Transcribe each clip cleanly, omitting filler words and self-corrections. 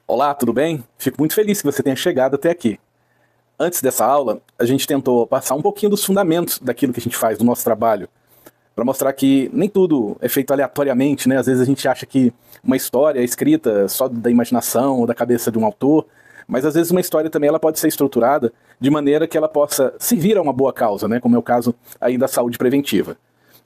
Olá, tudo bem? Fico muito feliz que você tenha chegado até aqui. Antes dessa aula, a gente tentou passar um pouquinho dos fundamentos daquilo que a gente faz, do nosso trabalho, para mostrar que nem tudo é feito aleatoriamente, né? Às vezes a gente acha que uma história é escrita só da imaginação ou da cabeça de um autor, mas às vezes uma história também ela pode ser estruturada de maneira que ela possa servir a uma boa causa, né? Como é o caso aí da saúde preventiva.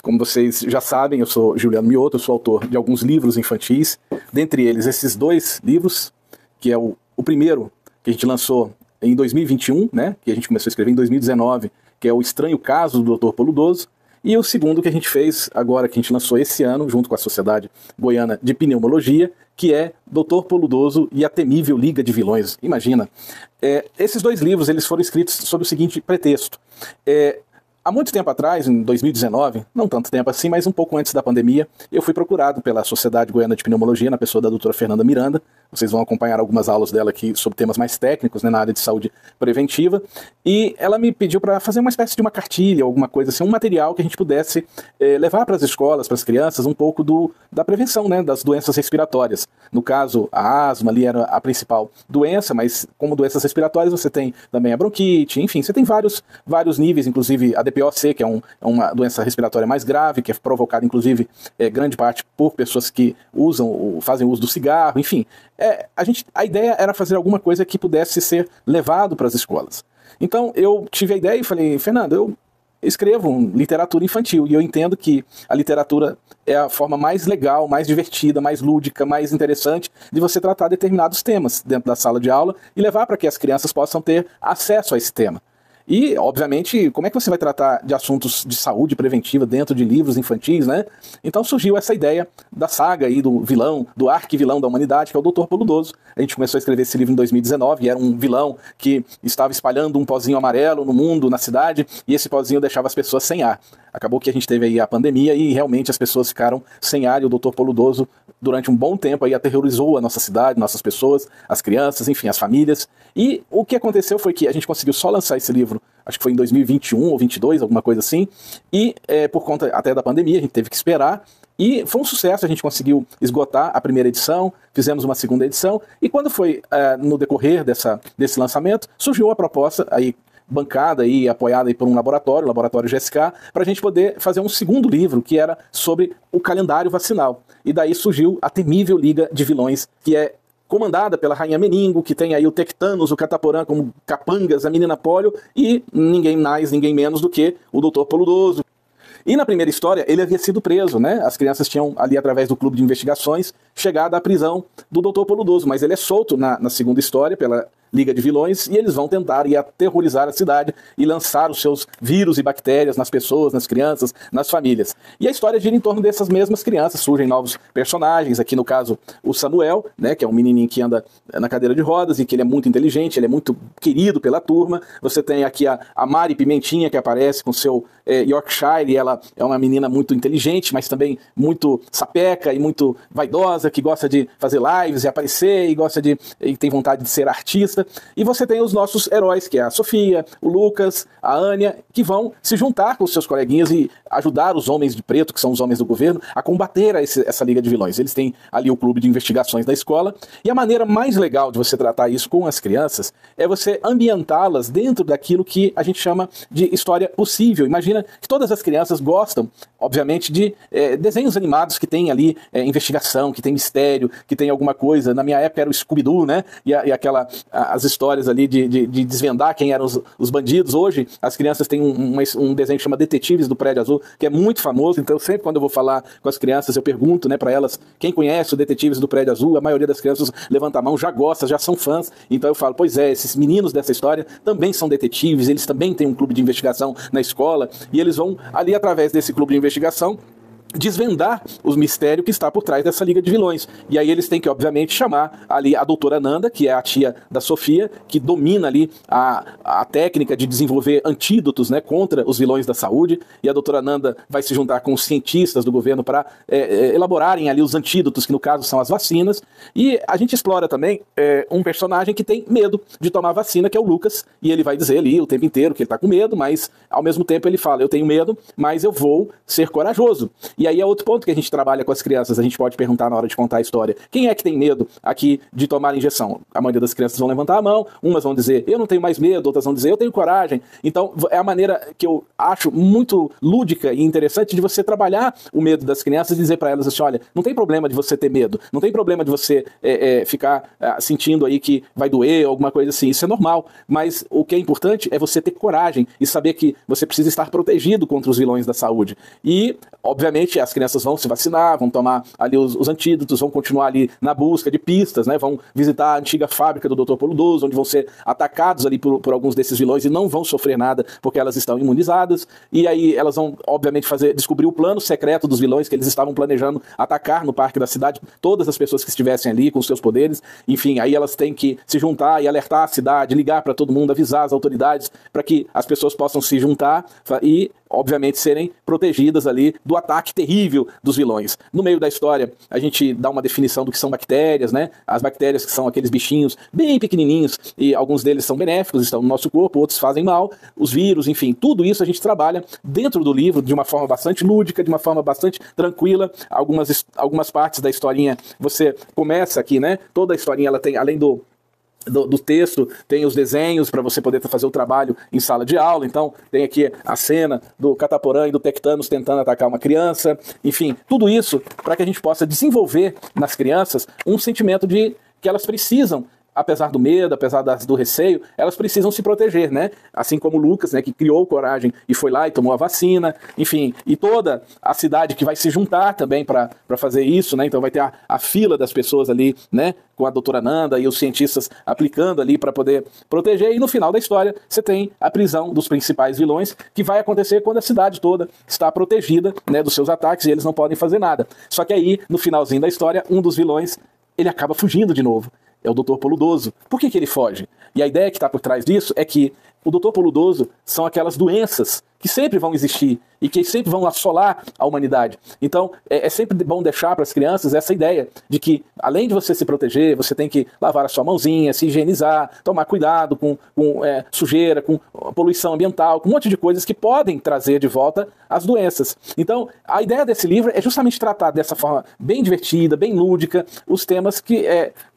Como vocês já sabem, eu sou Juliano Mioto, eu sou autor de alguns livros infantis, dentre eles esses dois livros, que é o primeiro que a gente lançou em 2021, né, que a gente começou a escrever em 2019, que é O Estranho Caso do Dr. Poludoso, e o segundo que a gente fez agora, que a gente lançou esse ano, junto com a Sociedade Goiana de Pneumologia, que é Dr. Poludoso e a Temível Liga de Vilões. Imagina. Esses dois livros eles foram escritos sob o seguinte pretexto. Há muito tempo atrás, em 2019, não tanto tempo assim, mas um pouco antes da pandemia, eu fui procurado pela Sociedade Goiana de Pneumologia, na pessoa da doutora Fernanda Miranda. Vocês vão acompanhar algumas aulas dela aqui sobre temas mais técnicos, né, na área de saúde preventiva. E ela me pediu para fazer uma espécie de uma cartilha, alguma coisa assim, um material que a gente pudesse levar para as escolas, para as crianças, um pouco da prevenção, né, das doenças respiratórias. No caso, a asma ali era a principal doença, mas como doenças respiratórias você tem também a bronquite, enfim, você tem vários níveis, inclusive a DPOC, que é uma doença respiratória mais grave, que é provocada, inclusive, grande parte por pessoas que fazem uso do cigarro, enfim. A ideia era fazer alguma coisa que pudesse ser levado para as escolas. Então, eu tive a ideia e falei, Fernando, eu escrevo literatura infantil, e eu entendo que a literatura é a forma mais legal, mais divertida, mais lúdica, mais interessante de você tratar determinados temas dentro da sala de aula e levar para que as crianças possam ter acesso a esse tema. E, obviamente, como é que você vai tratar de assuntos de saúde preventiva dentro de livros infantis, né? Então surgiu essa ideia da saga aí do vilão, do arquivilão da humanidade, que é o Dr. Poludoso. A gente começou a escrever esse livro em 2019, e era um vilão que estava espalhando um pozinho amarelo no mundo, na cidade, e esse pozinho deixava as pessoas sem ar. Acabou que a gente teve aí a pandemia e realmente as pessoas ficaram sem ar, e o Dr. Poludoso, durante um bom tempo, aí aterrorizou a nossa cidade, nossas pessoas, as crianças, enfim, as famílias. E o que aconteceu foi que a gente conseguiu só lançar esse livro, acho que foi em 2021 ou 2022, alguma coisa assim, e por conta até da pandemia, a gente teve que esperar, e foi um sucesso, a gente conseguiu esgotar a primeira edição, fizemos uma segunda edição, e quando foi no decorrer desse lançamento, surgiu a proposta aí, bancada e apoiada aí por um laboratório, o Laboratório GSK, para a gente poder fazer um segundo livro, que era sobre o calendário vacinal. E daí surgiu a Temível Liga de Vilões, que é comandada pela Rainha Meningo, que tem aí o Tectanos, o Cataporã como capangas, a Menina Pólio, e ninguém mais, ninguém menos do que o Dr. Poludoso. E na primeira história, ele havia sido preso, né? As crianças tinham ali, através do clube de investigações, chegado à prisão do Dr. Poludoso, mas ele é solto na segunda história pela Liga de Vilões, e eles vão tentar aterrorizar a cidade e lançar os seus vírus e bactérias nas pessoas, nas crianças, nas famílias. E a história gira em torno dessas mesmas crianças, surgem novos personagens, aqui no caso o Samuel, né, que é um menininho que anda na cadeira de rodas e que ele é muito inteligente, ele é muito querido pela turma. Você tem aqui a Mari Pimentinha, que aparece com seu Yorkshire, e ela é uma menina muito inteligente, mas também muito sapeca e muito vaidosa, que gosta de fazer lives e aparecer, e tem vontade de ser artista. E você tem os nossos heróis, que é a Sofia, o Lucas, a Ania, que vão se juntar com os seus coleguinhas e ajudar os homens de preto, que são os homens do governo, a combater essa Liga de Vilões. Eles têm ali o clube de investigações da escola, e a maneira mais legal de você tratar isso com as crianças é você ambientá-las dentro daquilo que a gente chama de história possível. Imagina que todas as crianças gostam, obviamente, de desenhos animados que tem ali investigação, que tem mistério, que tem alguma coisa. Na minha época era o Scooby-Doo, né? E as histórias ali de desvendar quem eram os bandidos. Hoje as crianças têm um desenho que chama Detetives do Prédio Azul, que é muito famoso. Então sempre quando eu vou falar com as crianças, eu pergunto, né, para elas quem conhece o Detetives do Prédio Azul. A maioria das crianças levanta a mão, já gosta, já são fãs. Então eu falo, pois é, esses meninos dessa história também são detetives, eles também têm um clube de investigação na escola, e eles vão ali, através desse clube de investigação, desvendar os mistérios que está por trás dessa Liga de Vilões. E aí eles têm que, obviamente, chamar ali a doutora Nanda, que é a tia da Sofia, que domina ali a técnica de desenvolver antídotos, né, contra os vilões da saúde, e a doutora Nanda vai se juntar com os cientistas do governo para elaborarem ali os antídotos, que no caso são as vacinas. E a gente explora também um personagem que tem medo de tomar vacina, que é o Lucas, e ele vai dizer ali o tempo inteiro que ele está com medo, mas ao mesmo tempo ele fala, eu tenho medo, mas eu vou ser corajoso. E aí é outro ponto que a gente trabalha com as crianças, a gente pode perguntar na hora de contar a história. Quem é que tem medo aqui de tomar injeção? A maioria das crianças vão levantar a mão, umas vão dizer, eu não tenho mais medo, outras vão dizer, eu tenho coragem. Então, é a maneira que eu acho muito lúdica e interessante de você trabalhar o medo das crianças e dizer para elas assim, olha, não tem problema de você ter medo, não tem problema de você ficar sentindo aí que vai doer, alguma coisa assim, isso é normal, mas o que é importante é você ter coragem e saber que você precisa estar protegido contra os vilões da saúde. E, obviamente, as crianças vão se vacinar, vão tomar ali os antídotos, vão continuar ali na busca de pistas, né? Vão visitar a antiga fábrica do Dr. Poludoso, onde vão ser atacados ali por alguns desses vilões e não vão sofrer nada porque elas estão imunizadas. E aí elas vão, obviamente, descobrir o plano secreto dos vilões que eles estavam planejando atacar no parque da cidade, todas as pessoas que estivessem ali com seus poderes. Enfim, aí elas têm que se juntar e alertar a cidade, ligar para todo mundo, avisar as autoridades para que as pessoas possam se juntar e, obviamente, serem protegidas ali do ataque terrível dos vilões. No meio da história, a gente dá uma definição do que são bactérias, né? As bactérias que são aqueles bichinhos bem pequenininhos e alguns deles são benéficos, estão no nosso corpo, outros fazem mal, os vírus, enfim, tudo isso a gente trabalha dentro do livro de uma forma bastante lúdica, de uma forma bastante tranquila. Algumas partes da historinha você começa aqui, né? Toda a historinha ela tem, além do texto, tem os desenhos para você poder fazer o trabalho em sala de aula. Então tem aqui a cena do Cataporã e do Tectanos tentando atacar uma criança, enfim, tudo isso para que a gente possa desenvolver nas crianças um sentimento de que elas precisam, apesar do medo, apesar do receio, elas precisam se proteger, né? Assim como o Lucas, né, que criou coragem e foi lá e tomou a vacina, enfim, e toda a cidade que vai se juntar também para fazer isso, né? Então vai ter a fila das pessoas ali, né, com a doutora Nanda e os cientistas aplicando ali para poder proteger, e no final da história você tem a prisão dos principais vilões, que vai acontecer quando a cidade toda está protegida, né, dos seus ataques e eles não podem fazer nada. Só que aí, no finalzinho da história, um dos vilões, ele acaba fugindo de novo. É o Dr. Poludoso. Por que ele foge? E a ideia que está por trás disso é que o Dr. Poludoso são aquelas doenças que sempre vão existir e que sempre vão assolar a humanidade. Então, é sempre bom deixar para as crianças essa ideia de que, além de você se proteger, você tem que lavar a sua mãozinha, se higienizar, tomar cuidado com sujeira, com poluição ambiental, com um monte de coisas que podem trazer de volta as doenças. Então, a ideia desse livro é justamente tratar dessa forma bem divertida, bem lúdica, os temas que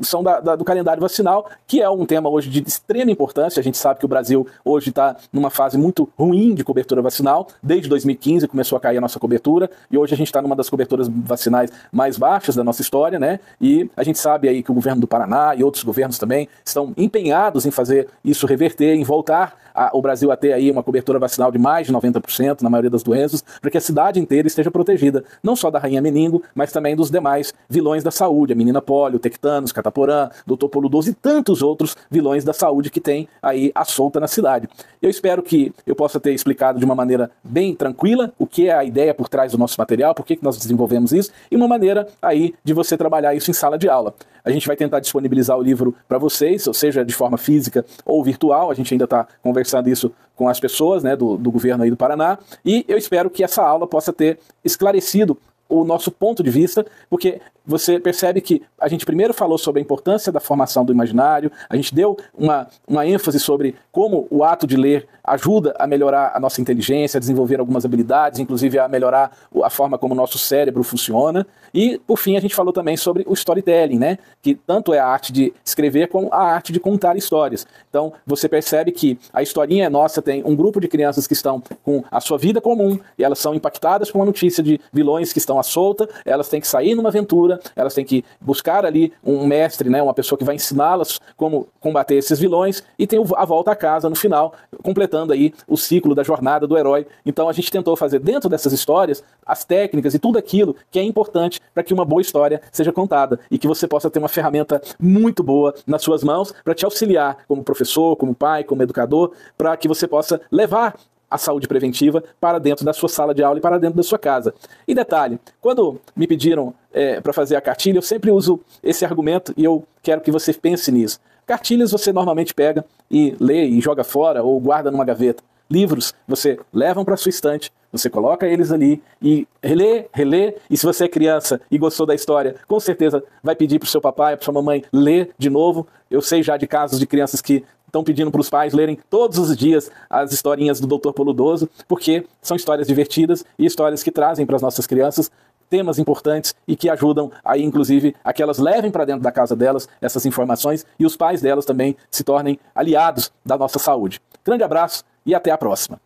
são do calendário vacinal, que é um tema hoje de extrema importância. A gente sabe que o Brasil hoje está numa fase muito ruim de cobertura vacinal. Desde 2015 começou a cair a nossa cobertura e hoje a gente está numa das coberturas vacinais mais baixas da nossa história, né? E a gente sabe aí que o governo do Paraná e outros governos também estão empenhados em fazer isso reverter, em voltar o Brasil a ter aí uma cobertura vacinal de mais de 90% na maioria das doenças, para que a cidade inteira esteja protegida, não só da rainha meningo, mas também dos demais vilões da saúde, a menina Polio, o Tectanos, Cataporã, Dr. Poludoso e tantos outros vilões da saúde que tem aí à solta na cidade. Eu espero que eu possa ter explicado de uma maneira bem tranquila o que é a ideia por trás do nosso material, por que nós desenvolvemos isso, e uma maneira aí de você trabalhar isso em sala de aula. A gente vai tentar disponibilizar o livro para vocês, ou seja, de forma física ou virtual. A gente ainda está conversando isso com as pessoas, né, do governo aí do Paraná, e eu espero que essa aula possa ter esclarecido o nosso ponto de vista, porque você percebe que a gente primeiro falou sobre a importância da formação do imaginário, a gente deu uma ênfase sobre como o ato de ler ajuda a melhorar a nossa inteligência, a desenvolver algumas habilidades, inclusive a melhorar a forma como o nosso cérebro funciona. E, por fim, a gente falou também sobre o storytelling, né? Que tanto é a arte de escrever como a arte de contar histórias. Então, você percebe que a historinha nossa tem um grupo de crianças que estão com a sua vida comum e elas são impactadas com a notícia de vilões que estão à solta, elas têm que sair numa aventura, elas têm que buscar ali um mestre, né? Uma pessoa que vai ensiná-las como combater esses vilões, e tem a volta a casa no final, completando aí o ciclo da jornada do herói. Então a gente tentou fazer dentro dessas histórias as técnicas e tudo aquilo que é importante para que uma boa história seja contada e que você possa ter uma ferramenta muito boa nas suas mãos para te auxiliar como professor, como pai, como educador, para que você possa levar a saúde preventiva para dentro da sua sala de aula e para dentro da sua casa. E detalhe, quando me pediram para fazer a cartilha, eu sempre uso esse argumento e eu quero que você pense nisso. Cartilhas você normalmente pega e lê e joga fora ou guarda numa gaveta. Livros você leva para sua estante, você coloca eles ali e relê, e se você é criança e gostou da história, com certeza vai pedir para o seu papai, para sua mamãe ler de novo. Eu sei já de casos de crianças que estão pedindo para os pais lerem todos os dias as historinhas do Dr. Poludoso, porque são histórias divertidas e histórias que trazem para as nossas crianças temas importantes e que ajudam aí, inclusive, a que elas levem para dentro da casa delas essas informações e os pais delas também se tornem aliados da nossa saúde. Grande abraço e até a próxima.